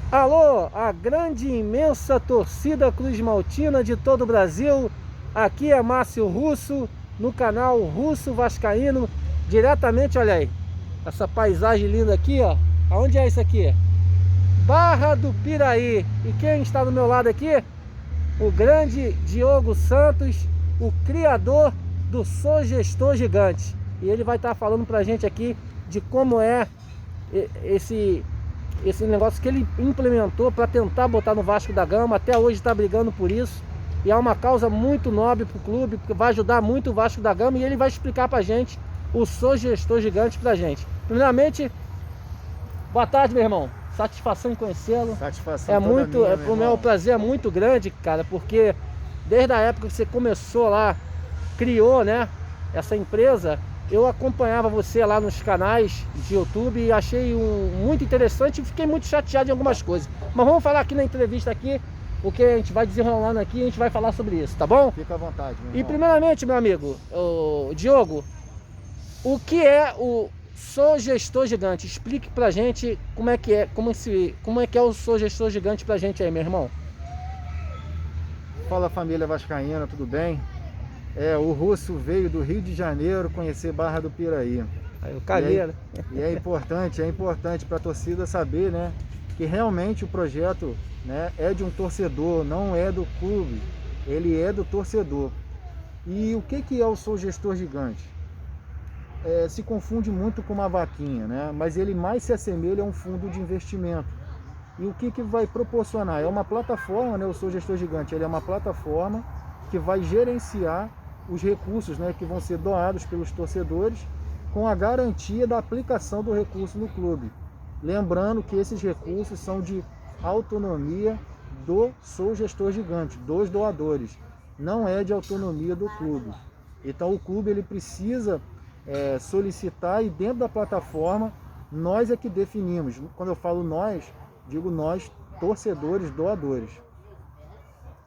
Alô, a grande e imensa torcida Cruz Maltina de todo o Brasil. Aqui é Márcio Russo, no canal Russo Vascaíno, diretamente, olha aí, essa paisagem linda aqui, ó. Aonde é isso aqui? Barra do Piraí. E quem está do meu lado aqui? O grande Diogo Santos, o criador do Sou Gestor Gigante. E ele vai estar falando pra gente aqui de como é esse negócio que ele implementou para tentar botar no Vasco da Gama. Até hoje está brigando por isso. E é uma causa muito nobre para o clube, porque vai ajudar muito o Vasco da Gama. E ele vai explicar para a gente o Sou Gestor Gigante para a gente. Primeiramente, boa tarde, meu irmão. Satisfação em conhecê-lo. Satisfação É toda muito, minha, o meu prazer é muito grande, cara, porque desde a época que você começou lá, criou, né, essa empresa, eu acompanhava você lá nos canais de YouTube e achei muito interessante e fiquei muito chateado em algumas coisas. Mas vamos falar aqui na entrevista aqui, o que a gente vai desenrolando aqui, a gente vai falar sobre isso, tá bom? Fica à vontade, meu E irmão. primeiramente, meu amigo, o Diogo, o que é o Sou Gestor Gigante? Explique pra gente como é que é, como é que é o Sou Gestor Gigante pra gente aí, meu irmão. Fala, família vascaína, tudo bem? O Russo veio do Rio de Janeiro conhecer Barra do Piraí. Aí o Calheiro. E é importante para a torcida saber, né, que realmente o projeto, né, é de um torcedor, não é do clube, ele é do torcedor. E o que é o Sou Gestor Gigante? Se confunde muito com uma vaquinha, né, mas ele mais se assemelha a um fundo de investimento. E o que vai proporcionar? É uma plataforma, né, o Sou Gestor Gigante, ele é uma plataforma que vai gerenciar os recursos, né, que vão ser doados pelos torcedores, com a garantia da aplicação do recurso no clube. Lembrando que esses recursos são de autonomia do Sou Gestor Gigante, dos doadores, não é de autonomia do clube. Então o clube ele precisa solicitar, e dentro da plataforma nós é que definimos. Quando eu falo nós, digo nós, torcedores, doadores.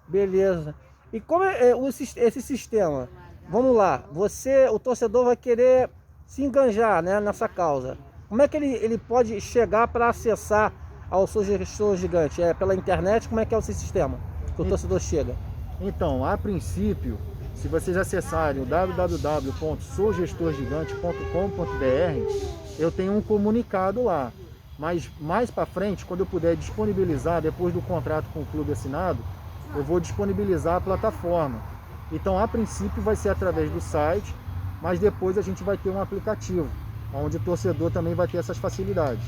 Beleza. E como é esse sistema? Vamos lá, o torcedor vai querer se enganjar, né, nessa causa. Como é que ele pode chegar para acessar ao Sou Gestor Gigante? É pela internet? Como é que é esse sistema que o torcedor chega? Então, a princípio, se vocês acessarem o www.sougestorgigante.com.br, eu tenho um comunicado lá. Mas mais para frente, quando eu puder disponibilizar, depois do contrato com o clube assinado, eu vou disponibilizar a plataforma. Então, a princípio, vai ser através do site, mas depois a gente vai ter um aplicativo, onde o torcedor também vai ter essas facilidades.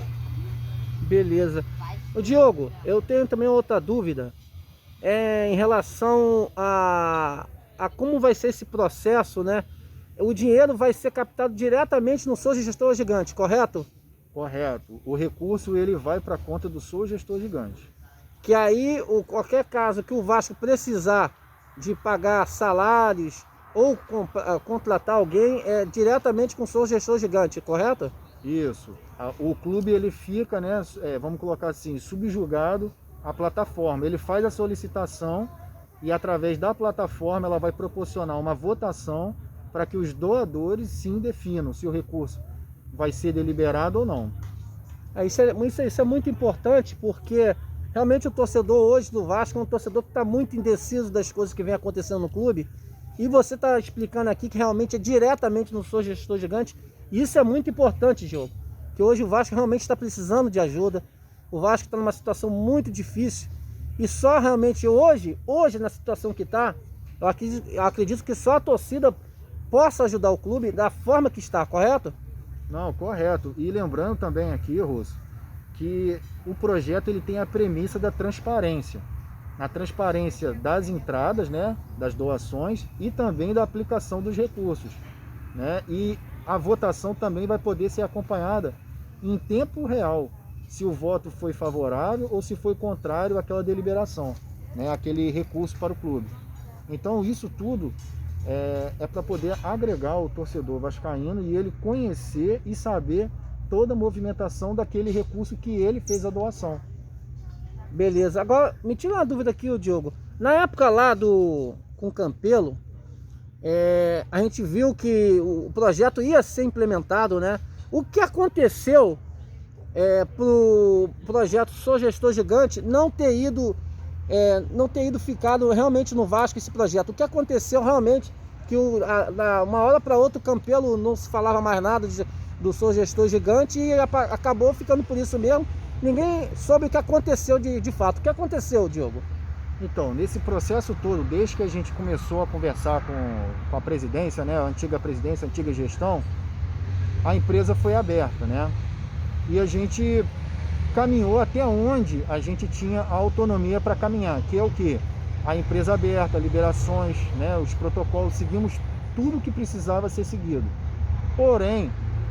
Beleza. Ô Diogo, eu tenho também outra dúvida, em relação a como vai ser esse processo, né? O dinheiro vai ser captado diretamente no Sou Gestor Gigante, correto? Correto. O recurso ele vai para a conta do Sou Gestor Gigante. Que aí, qualquer caso que o Vasco precisar de pagar salários ou contratar alguém, é diretamente com o Sou Gestor Gigante, correto? Isso. O clube ele fica, né, vamos colocar assim, subjugado à plataforma. Ele faz a solicitação e através da plataforma ela vai proporcionar uma votação para que os doadores sim definam se o recurso vai ser deliberado ou não. Isso é muito importante, porque realmente o torcedor hoje do Vasco é um torcedor que está muito indeciso das coisas que vem acontecendo no clube. E você está explicando aqui que realmente é diretamente no Sou Gestor Gigante. E isso é muito importante, Diogo. Que hoje o Vasco realmente está precisando de ajuda. O Vasco está numa situação muito difícil. E só realmente hoje na situação que está, eu acredito que só a torcida possa ajudar o clube da forma que está, correto? Não, correto. E lembrando também aqui, Russo, que o projeto ele tem a premissa da transparência. A transparência das entradas, né, das doações e também da aplicação dos recursos, né? E a votação também vai poder ser acompanhada em tempo real, se o voto foi favorável ou se foi contrário àquela deliberação, né, aquele recurso para o clube. Então isso tudo é para poder agregar o torcedor vascaíno e ele conhecer e saber toda a movimentação daquele recurso que ele fez a doação. Beleza. Agora, me tira uma dúvida aqui, Diogo. Na época lá com o Campelo, a gente viu que o projeto ia ser implementado, né? O que aconteceu para o projeto Sou Gestor Gigante não ter ido ficado realmente no Vasco esse projeto. O que aconteceu realmente, que uma hora para outra o Campelo não se falava mais nada do Sou Gestor Gigante e acabou ficando por isso mesmo. Ninguém soube o que aconteceu de fato. O que aconteceu, Diogo? Então, nesse processo todo, desde que a gente começou a conversar com a presidência, né, a antiga presidência, a antiga gestão, a empresa foi aberta, né? E a gente caminhou até onde a gente tinha a autonomia para caminhar, que é o quê? A empresa aberta, liberações, né, os protocolos, seguimos tudo que precisava ser seguido. Porém,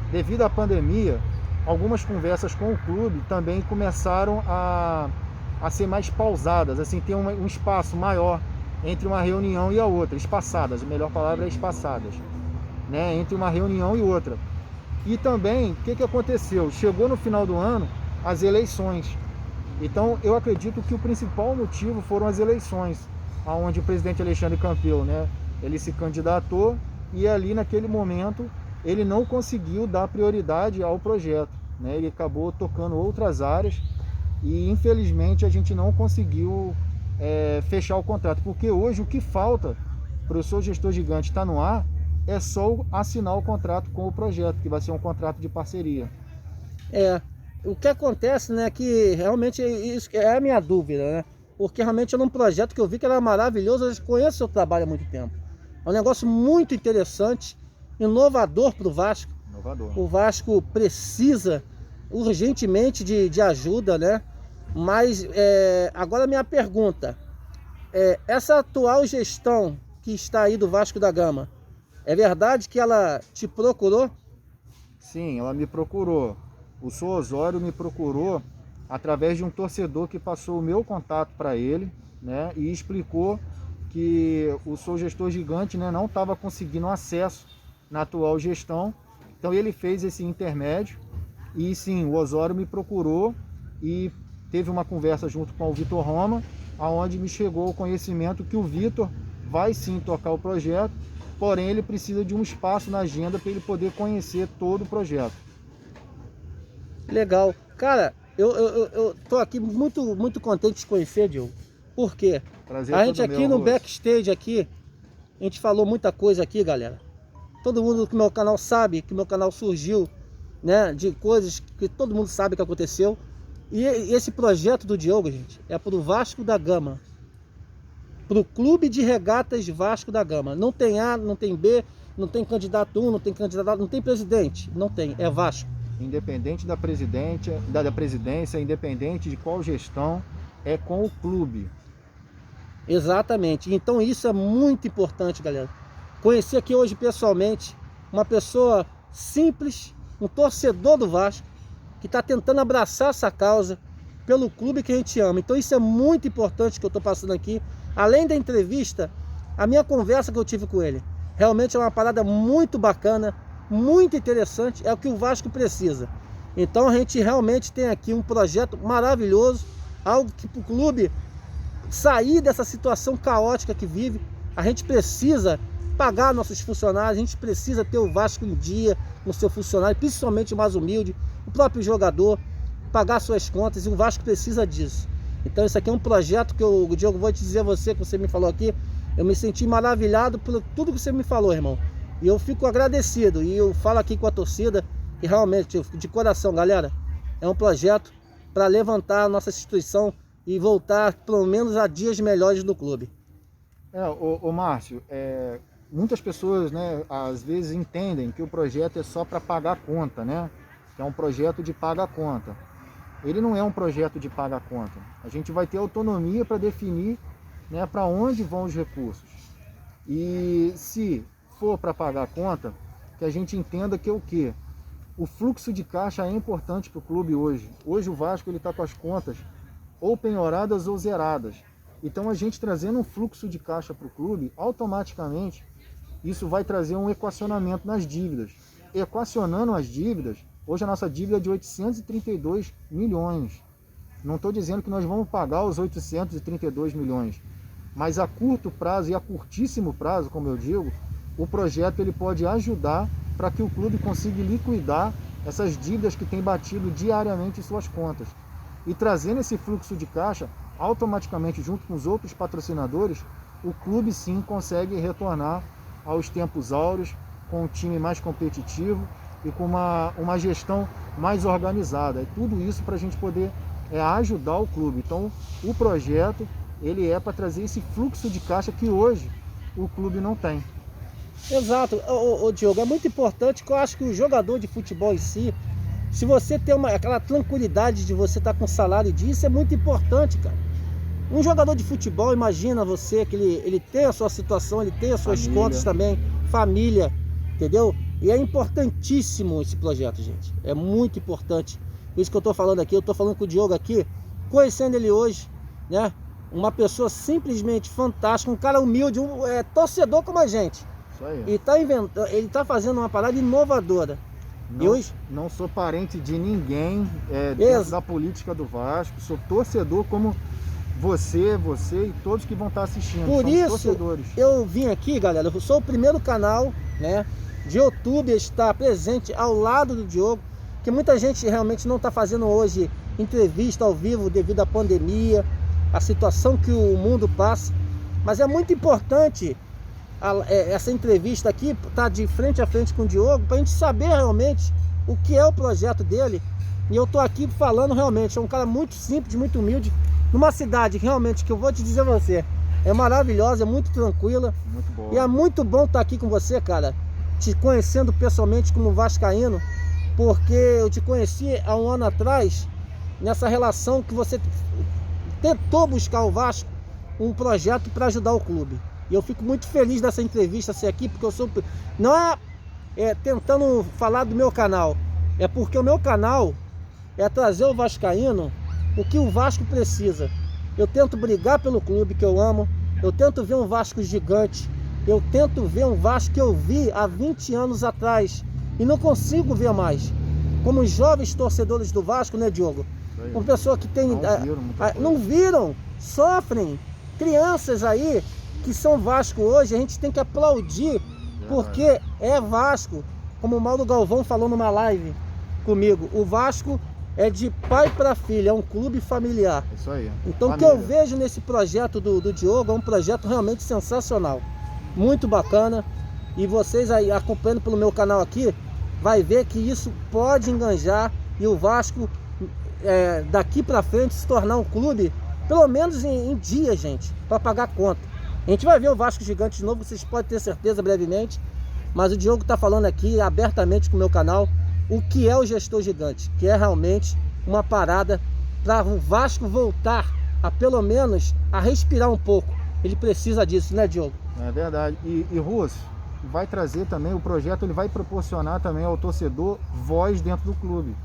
devido à pandemia, algumas conversas com o clube também começaram a ser mais pausadas, assim, ter um espaço maior entre uma reunião e a outra, espaçadas, a melhor palavra é espaçadas, né, entre uma reunião e outra. E também, o que aconteceu? Chegou no final do ano as eleições. Então, eu acredito que o principal motivo foram as eleições, onde o presidente Alexandre Campelo, né, ele se candidatou e ali naquele momento ele não conseguiu dar prioridade ao projeto, né, ele acabou tocando outras áreas e infelizmente a gente não conseguiu fechar o contrato, porque hoje o que falta para o Sou Gestor Gigante estar no ar é só assinar o contrato com o projeto, que vai ser um contrato de parceria. O que acontece, né, que realmente isso é a minha dúvida, né, porque realmente era um projeto que eu vi que era maravilhoso, eu conheço o seu trabalho há muito tempo. É um negócio muito interessante, inovador para o Vasco. Inovador. O Vasco precisa urgentemente de ajuda, né, mas agora minha pergunta, essa atual gestão que está aí do Vasco da Gama, é verdade que ela te procurou? Sim, ela me procurou. O Sou Osório me procurou através de um torcedor que passou o meu contato para ele, né, e explicou que o Sou Gestor Gigante, né, não estava conseguindo acesso na atual gestão. Então ele fez esse intermédio e sim, o Osório me procurou e teve uma conversa junto com o Vitor Roma, aonde me chegou o conhecimento que o Vitor vai sim tocar o projeto, porém ele precisa de um espaço na agenda para ele poder conhecer todo o projeto. Legal. Cara, eu tô aqui muito contente de te conhecer, Diogo. Por quê? Prazer A gente todo aqui meu, no Russo. backstage aqui, a gente falou muita coisa aqui, galera. Todo mundo que meu canal sabe que meu canal surgiu, né, de coisas que todo mundo sabe que aconteceu. E esse projeto do Diogo, gente, é pro Vasco da Gama. Pro Clube de Regatas Vasco da Gama. Não tem A, não tem B, não tem candidato 1, não tem candidato, não tem presidente. Não tem, é Vasco. Independente da presidência, independente de qual gestão, é com o clube. Exatamente. Então isso é muito importante, galera. Conheci aqui hoje pessoalmente uma pessoa simples, um torcedor do Vasco, que está tentando abraçar essa causa pelo clube que a gente ama. Então isso é muito importante que eu estou passando aqui. Além da entrevista, a minha conversa que eu tive com ele. Realmente é uma parada muito bacana, muito interessante, é o que o Vasco precisa. Então a gente realmente tem aqui um projeto maravilhoso, algo que para o clube sair dessa situação caótica que vive, a gente precisa pagar nossos funcionários, a gente precisa ter o Vasco em dia com seu funcionário, principalmente o mais humilde, o próprio jogador, pagar suas contas, e o Vasco precisa disso. Então isso aqui é um projeto que o Diogo, vou te dizer a você, que você me falou aqui, eu me senti maravilhado por tudo que você me falou, irmão. E eu fico agradecido, e eu falo aqui com a torcida, que realmente, de coração, galera, é um projeto para levantar a nossa instituição e voltar, pelo menos, a dias melhores do clube. Márcio, muitas pessoas, né, às vezes entendem que o projeto é só para pagar a conta, né? Que é um projeto de paga a conta. Ele não é um projeto de paga a conta. A gente vai ter autonomia para definir, né, para onde vão os recursos. E se for para pagar a conta, que a gente entenda que é o quê? O fluxo de caixa é importante para o clube hoje. Hoje o Vasco está com as contas ou penhoradas ou zeradas. Então a gente trazendo um fluxo de caixa para o clube, automaticamente isso vai trazer um equacionamento nas dívidas. Equacionando as dívidas, hoje a nossa dívida é de 832 milhões. Não estou dizendo que nós vamos pagar os 832 milhões, mas a curto prazo e a curtíssimo prazo, como eu digo, o projeto ele pode ajudar para que o clube consiga liquidar essas dívidas que têm batido diariamente em suas contas. E trazendo esse fluxo de caixa, automaticamente, junto com os outros patrocinadores, o clube sim consegue retornar aos tempos áureos, com um time mais competitivo e com uma gestão mais organizada. E tudo isso para a gente poder ajudar o clube. Então, o projeto ele é para trazer esse fluxo de caixa que hoje o clube não tem. Exato. Ô, Diogo, é muito importante que eu acho que o jogador de futebol em si, se você tem aquela tranquilidade de você estar com salário disso, é muito importante, cara. Um jogador de futebol, imagina você que ele tem a sua situação, ele tem as suas contas também, família, entendeu? E é importantíssimo esse projeto, gente. É muito importante. Por isso que eu tô falando aqui, eu tô falando com o Diogo aqui, conhecendo ele hoje, né? Uma pessoa simplesmente fantástica, um cara humilde, torcedor como a gente. Isso aí. E ele tá fazendo uma parada inovadora. Não sou parente de ninguém dentro da política do Vasco, sou torcedor como você e todos que vão estar assistindo. Por isso, torcedores. Eu vim aqui, galera, eu sou o primeiro canal, né, de YouTube a estar presente ao lado do Diogo, que muita gente realmente não está fazendo hoje entrevista ao vivo devido à pandemia, a situação que o mundo passa, mas é muito importante essa entrevista aqui, tá de frente a frente com o Diogo, para a gente saber realmente o que é o projeto dele. E eu tô aqui falando realmente, é um cara muito simples, muito humilde, numa cidade realmente que eu vou te dizer a você, é maravilhosa, é muito tranquila. Muito boa. E é muito bom estar aqui com você, cara, te conhecendo pessoalmente como vascaíno, porque eu te conheci há um ano atrás, nessa relação que você tentou buscar o Vasco um projeto para ajudar o clube. E eu fico muito feliz dessa entrevista ser aqui, porque eu sou... Não é tentando falar do meu canal, é porque o meu canal é trazer o vascaíno o que o Vasco precisa. Eu tento brigar pelo clube que eu amo, eu tento ver um Vasco gigante, eu tento ver um Vasco que eu vi há 20 anos atrás e não consigo ver mais. Como os jovens torcedores do Vasco, né, Diogo? Uma pessoa que tem... Não viram, sofrem. Crianças aí que são Vasco hoje, a gente tem que aplaudir, porque é Vasco. Como o Mauro Galvão falou numa live comigo, o Vasco é de pai para filho, é um clube familiar. Isso aí. Então o que eu vejo nesse projeto do Diogo é um projeto realmente sensacional, muito bacana. E vocês aí acompanhando pelo meu canal aqui, vai ver que isso pode enganjar e o Vasco daqui para frente se tornar um clube, pelo menos em dia, gente, para pagar conta. A gente vai ver o Vasco gigante de novo, vocês podem ter certeza brevemente, mas o Diogo está falando aqui abertamente com o meu canal o que é o gestor gigante, que é realmente uma parada para o Vasco voltar a pelo menos a respirar um pouco. Ele precisa disso, né, Diogo? É verdade. E Russo, vai trazer também, o projeto ele vai proporcionar também ao torcedor voz dentro do clube.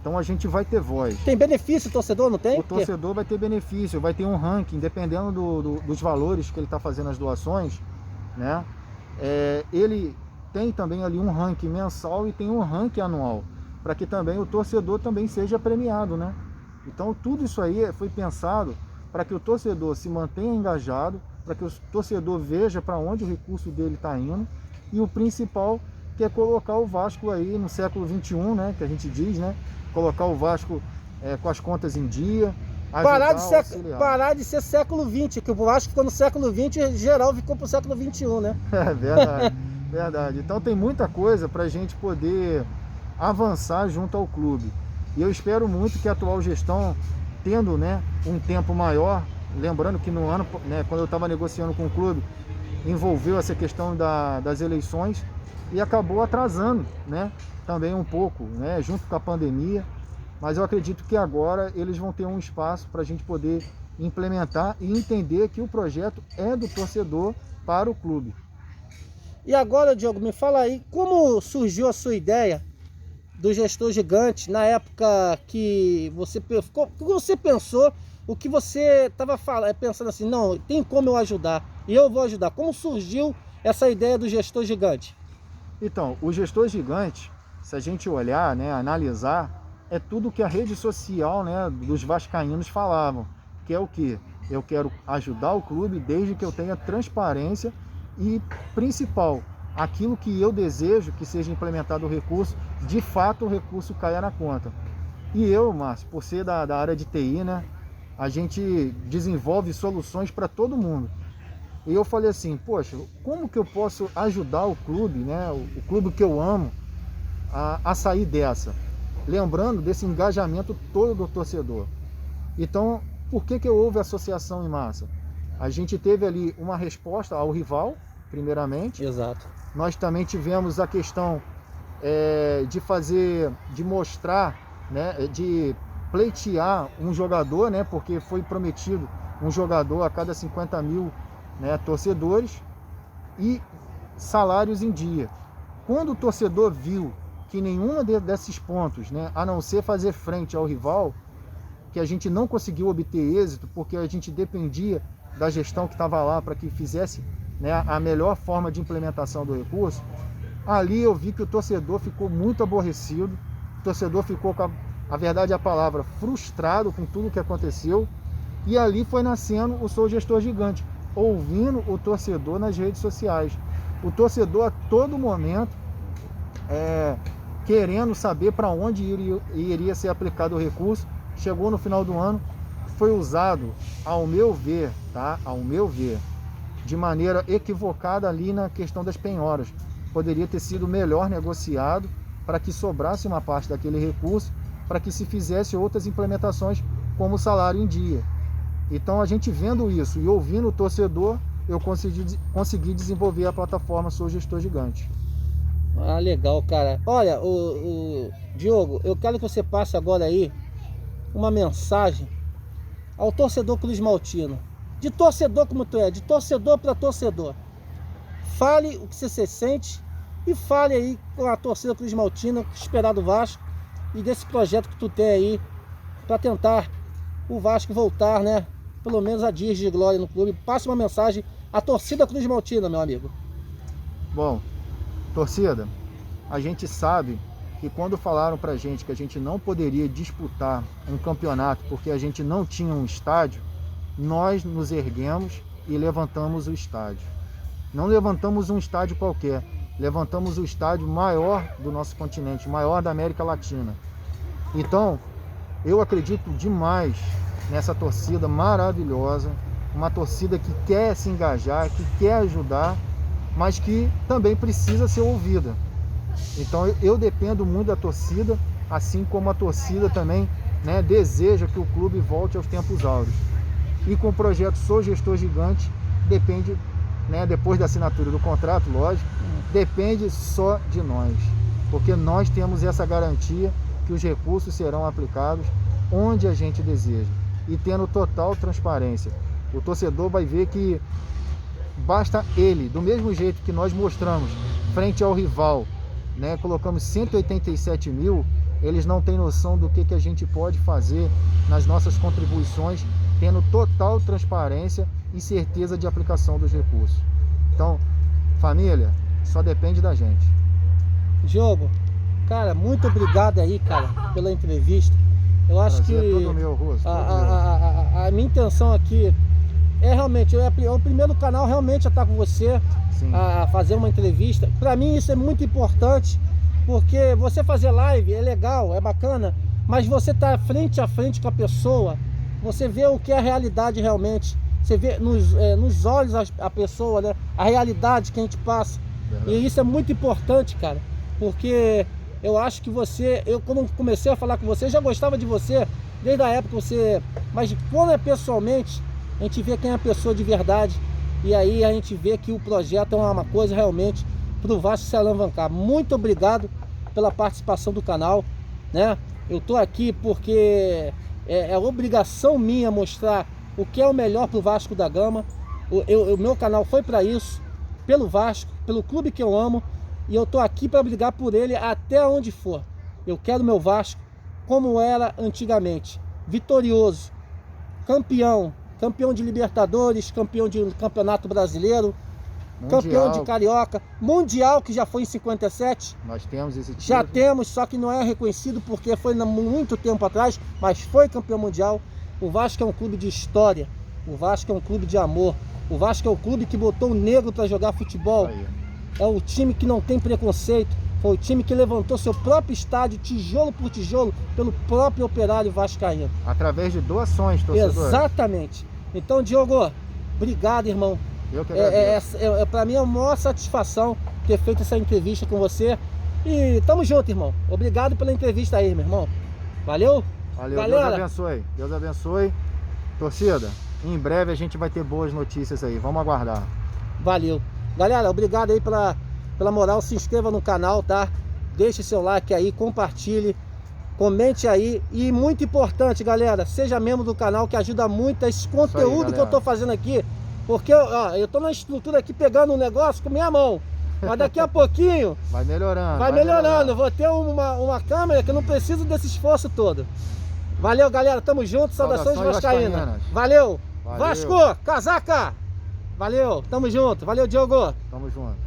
Então a gente vai ter voz. Tem benefício o torcedor, não tem? O torcedor vai ter benefício, vai ter um ranking, dependendo dos valores que ele está fazendo as doações, né? Ele tem também ali um ranking mensal e tem um ranking anual, para que também o torcedor também seja premiado, né? Então tudo isso aí foi pensado para que o torcedor se mantenha engajado, para que o torcedor veja para onde o recurso dele está indo, e o principal que é colocar o Vasco aí no século XXI, né? Que a gente diz, né? Colocar o Vasco com as contas em dia, parar de ser século XX, que o Vasco ficou no século XX e geral ficou pro século XXI, né? É verdade, verdade. Então tem muita coisa para a gente poder avançar junto ao clube. E eu espero muito que a atual gestão, tendo, né, um tempo maior, lembrando que no ano, né, quando eu estava negociando com o clube, envolveu essa questão das eleições e acabou atrasando, né? Também um pouco, né, junto com a pandemia, mas eu acredito que agora eles vão ter um espaço para a gente poder implementar e entender que o projeto é do torcedor para o clube. E agora, Diogo, me fala aí, como surgiu a sua ideia do gestor gigante na época que você pensou, o que você estava pensando assim, não, tem como eu ajudar, e eu vou ajudar. Como surgiu essa ideia do gestor gigante? Então, o gestor gigante, se a gente olhar, né, analisar, é tudo que a rede social, né, dos vascaínos falavam, que é o quê? Eu quero ajudar o clube desde que eu tenha transparência e, principal, aquilo que eu desejo que seja implementado o recurso, de fato o recurso caia na conta. E eu, Márcio, por ser da área de TI, né, a gente desenvolve soluções para todo mundo. E eu falei assim, poxa, como que eu posso ajudar o clube, né, o clube que eu amo, a sair dessa? Lembrando desse engajamento todo do torcedor. Então, por que houve associação em massa? A gente teve ali uma resposta ao rival, primeiramente. Exato. Nós também tivemos a questão de mostrar, né, de pleitear um jogador, né, porque foi prometido um jogador a cada 50 mil, né, torcedores, e salários em dia. Quando o torcedor viu que nenhuma desses pontos, né, a não ser fazer frente ao rival, que a gente não conseguiu obter êxito, porque a gente dependia da gestão que estava lá para que fizesse, né, a melhor forma de implementação do recurso, ali eu vi que o torcedor ficou muito aborrecido, o torcedor ficou, com a verdade é a palavra, frustrado com tudo que aconteceu, e ali foi nascendo o Sou Gestor Gigante, ouvindo o torcedor nas redes sociais. O torcedor a todo momento querendo saber para onde iria ser aplicado o recurso. Chegou no final do ano, foi usado, ao meu ver, tá? Ao meu ver, de maneira equivocada ali na questão das penhoras. Poderia ter sido melhor negociado para que sobrasse uma parte daquele recurso, para que se fizesse outras implementações, como o salário em dia. Então, a gente vendo isso e ouvindo o torcedor, eu consegui desenvolver a plataforma Sou Gestor Gigante. Ah, legal, cara. Olha, o Diogo, eu quero que você passe agora aí uma mensagem ao torcedor Cruz Maltino. De torcedor como tu é, de torcedor para torcedor. Fale o que você sente e fale aí com a torcida Cruz Maltina, esperar do Vasco e desse projeto que tu tem aí para tentar o Vasco voltar, né? Pelo menos a dias de glória no clube. Passe uma mensagem à torcida Cruz Maltina, meu amigo. Bom, torcida, a gente sabe que quando falaram pra gente que a gente não poderia disputar um campeonato porque a gente não tinha um estádio, nós nos erguemos e levantamos o estádio. Não levantamos um estádio qualquer, levantamos o estádio maior do nosso continente, maior da América Latina. Então, eu acredito demais nessa torcida maravilhosa, uma torcida que quer se engajar, que quer ajudar, mas que também precisa ser ouvida. Então eu dependo muito da torcida, assim como a torcida também, né, deseja que o clube volte aos tempos áureos. E com o projeto Sou Gestor Gigante, depende, né, depois da assinatura do contrato, lógico, depende só de nós, porque nós temos essa garantia que os recursos serão aplicados onde a gente deseja e tendo total transparência. O torcedor vai ver que basta ele, do mesmo jeito que nós mostramos frente ao rival, né, colocamos 187 mil, eles não têm noção do que a gente pode fazer nas nossas contribuições, tendo total transparência e certeza de aplicação dos recursos. Então, família, só depende da gente. Diogo, cara, muito obrigado aí, cara, pela entrevista. Eu acho que todo meu, Russo, a minha intenção aqui é realmente, é o primeiro canal realmente a estar com você, sim, a fazer uma entrevista. Para mim isso é muito importante, porque você fazer live é legal, é bacana, mas você tá frente a frente com a pessoa, você vê o que é a realidade realmente, você vê nos olhos a pessoa, né, a realidade que a gente passa. Verdade. E isso é muito importante, cara, porque eu acho que você, eu quando comecei a falar com você, já gostava de você desde a época que você, mas quando é pessoalmente, a gente vê quem é a pessoa de verdade, e aí a gente vê que o projeto é uma coisa realmente para o Vasco se alavancar. Muito obrigado pela participação do canal, né? Eu tô aqui porque é obrigação minha mostrar o que é o melhor para o Vasco da Gama. O meu canal foi para isso, pelo Vasco, pelo clube que eu amo, e eu tô aqui para brigar por ele até onde for. Eu quero meu Vasco como era antigamente, vitorioso, campeão de Libertadores, campeão de Campeonato Brasileiro, mundial, campeão de Carioca, Mundial, que já foi em 57. Nós temos esse título. Já temos, só que não é reconhecido porque foi muito tempo atrás, mas foi campeão mundial. O Vasco é um clube de história, o Vasco é um clube de amor, o Vasco é um clube que botou o negro para jogar futebol. é o time que não tem preconceito, foi o time que levantou seu próprio estádio, tijolo por tijolo, pelo próprio Operário Vascaíno. Através de doações, torcedor. Exatamente. Então, Diogo, obrigado, irmão. Eu que agradeço. Para mim é a maior satisfação ter feito essa entrevista com você. E tamo junto, irmão. Obrigado pela entrevista aí, meu irmão. Valeu? Valeu, galera. Deus abençoe. Deus abençoe. Torcida, em breve a gente vai ter boas notícias aí. Vamos aguardar. Valeu. Galera, obrigado aí pela moral. Se inscreva no canal, tá? Deixe seu like aí, compartilhe, comente aí. E muito importante, galera, seja membro do canal, que ajuda muito esse conteúdo que eu tô fazendo aqui. Porque ó, eu tô na estrutura aqui pegando um negócio com minha mão. Mas daqui a pouquinho vai melhorando. Vai melhorando. Eu vou ter uma câmera que eu não preciso desse esforço todo. Valeu, galera. Tamo junto. Saudações vascaínas. Valeu. Vasco, casaca. Valeu. Tamo junto. Valeu, Diogo. Tamo junto.